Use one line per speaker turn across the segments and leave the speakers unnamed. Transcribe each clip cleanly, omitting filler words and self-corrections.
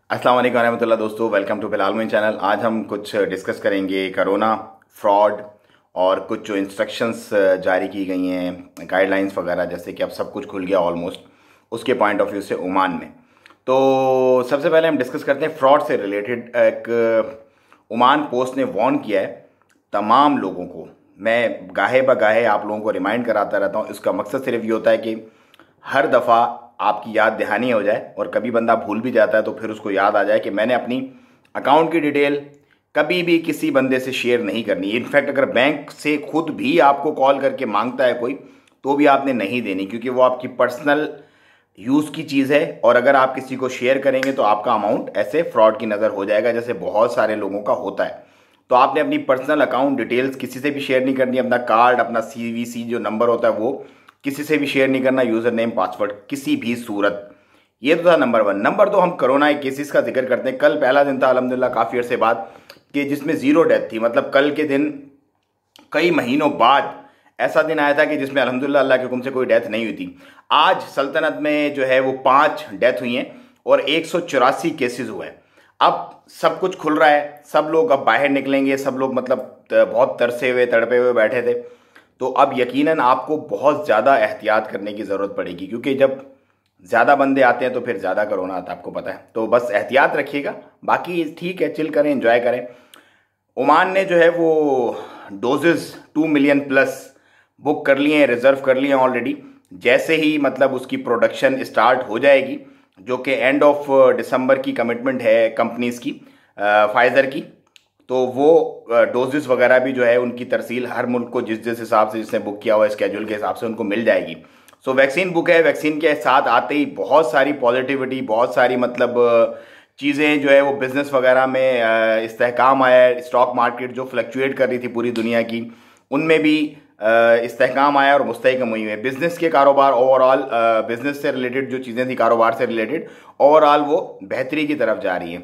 अस्सलाम वालेकुम रहमतुल्लाह दोस्तों, welcome to Bilal Moin channel. आज हम कुछ डिस्कस करेंगे कोरोना, फ्रॉड और कुछ जो इंस्ट्रक्शंस जारी की गई हैं, गाइडलाइंस वगैरह, जैसे कि अब सब कुछ खुल गया ऑलमोस्ट, उसके पॉइंट ऑफ व्यू से ओमान में। तो सबसे पहले हम डिस्कस करते हैं फ्रॉड से रिलेटेड। एक ओमान पोस्ट ने वार्न किया है तमाम लोगों को। मैं गाहे बगाहे आप लोगों को रिमाइंड कराता रहता हूँ। इसका मकसद सिर्फ ये होता है कि हर दफ़ा आपकी याद दहानी हो जाए, और कभी बंदा भूल भी जाता है तो फिर उसको याद आ जाए कि मैंने अपनी अकाउंट की डिटेल कभी भी किसी बंदे से शेयर नहीं करनी। इनफैक्ट अगर बैंक से खुद भी आपको कॉल करके मांगता है कोई, तो भी आपने नहीं देनी, क्योंकि वो आपकी पर्सनल यूज़ की चीज़ है। और अगर आप किसी को शेयर करेंगे तो आपका अमाउंट ऐसे फ्रॉड की नज़र हो जाएगा, जैसे बहुत सारे लोगों का होता है। तो आपने अपनी पर्सनल अकाउंट डिटेल्स किसी से भी शेयर नहीं करनी। अपना कार्ड, अपना CVC जो नंबर होता है वो किसी से भी शेयर नहीं करना, यूज़र नेम, पासवर्ड, किसी भी सूरत। ये तो था नंबर 1। नंबर 2, हम कोरोना केसेस का जिक्र करते हैं। कल पहला दिन था अल्हम्दुलिल्लाह काफ़ी अर्से बाद कि जिसमें 0 डेथ थी। मतलब कल के दिन कई महीनों बाद ऐसा दिन आया था कि जिसमें अल्हम्दुलिल्लाह अल्लाह के हुक्म से कोई डेथ नहीं हुई थी। आज सल्तनत में जो है वो 5 डेथ हुई हैं और 184 केसेस हुए हैं। अब सब कुछ खुल रहा है, सब लोग अब बाहर निकलेंगे। सब लोग मतलब बहुत तरसे हुए, तड़पे हुए बैठे थे। तो अब यकीनन आपको बहुत ज़्यादा एहतियात करने की ज़रूरत पड़ेगी, क्योंकि जब ज़्यादा बंदे आते हैं तो फिर ज़्यादा कोरोना आता है, आपको पता है। तो बस एहतियात रखिएगा, बाकी ठीक है, चिल करें, एंजॉय करें। ओमान ने जो है वो डोजेस 2 मिलियन प्लस बुक कर लिए हैं, रिजर्व कर लिए हैं ऑलरेडी। जैसे ही मतलब उसकी प्रोडक्शन स्टार्ट हो जाएगी, जो कि एंड ऑफ दिसंबर की कमिटमेंट है कंपनीज की, फाइजर की, तो वो डोजेस वगैरह भी जो है उनकी तरसील हर मुल्क को जिस जिस हिसाब से जिसने बुक किया हुआ है स्केड्यूल के हिसाब से उनको मिल जाएगी। सो वैक्सीन बुक है। वैक्सीन के साथ आते ही बहुत सारी पॉजिटिविटी, बहुत सारी मतलब चीज़ें जो है वो बिजनेस वगैरह में इस्तेहकाम आया है। स्टॉक मार्केट जो फ्लक्चुएट कर रही थी पूरी दुनिया की, उनमें भी इस्तेहकाम आया और मुस्तहकम हुई है। बिजनेस के कारोबार ओवरऑल, बिजनेस से रिलेटेड जो चीज़ें थी, कारोबार से रिलेटेड, ओवरऑल वो बेहतरी की तरफ जा रही है।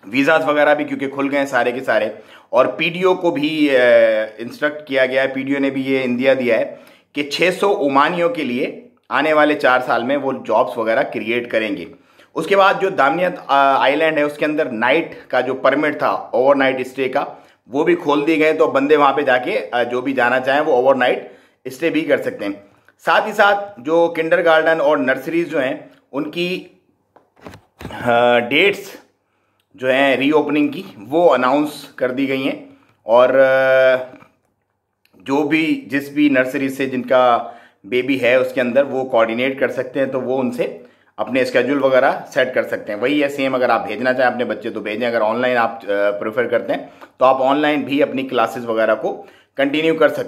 वीज़ाज वगैरह भी क्योंकि खुल गए हैं सारे के सारे। और PDO को भी इंस्ट्रक्ट किया गया है, PDO ने भी ये इंदिया दिया है कि 600 ओमानियों के लिए आने वाले 4 साल में वो जॉब्स वगैरह क्रिएट करेंगे। उसके बाद जो दामनियत आइलैंड है उसके अंदर नाइट का जो परमिट था, ओवरनाइट स्टे का, वो भी खोल दिए गए। तो बंदे वहाँ पे जाके जो भी जाना चाहें वो ओवरनाइट स्टे भी कर सकते हैं। साथ ही साथ जो किंडरगार्टन और नर्सरीज जो हैं उनकी डेट्स जो हैं रीओपनिंग की, वो अनाउंस कर दी गई हैं। और जो भी जिस भी नर्सरी से जिनका बेबी है उसके अंदर वो कोऑर्डिनेट कर सकते हैं, तो वो उनसे अपने स्केड्यूल वगैरह सेट कर सकते हैं। वही है सेम, अगर आप भेजना चाहें अपने बच्चे तो भेजें। अगर ऑनलाइन आप प्रेफर करते हैं तो आप ऑनलाइन भी अपनी क्लासेस वगैरह को कंटिन्यू कर सकते हैं।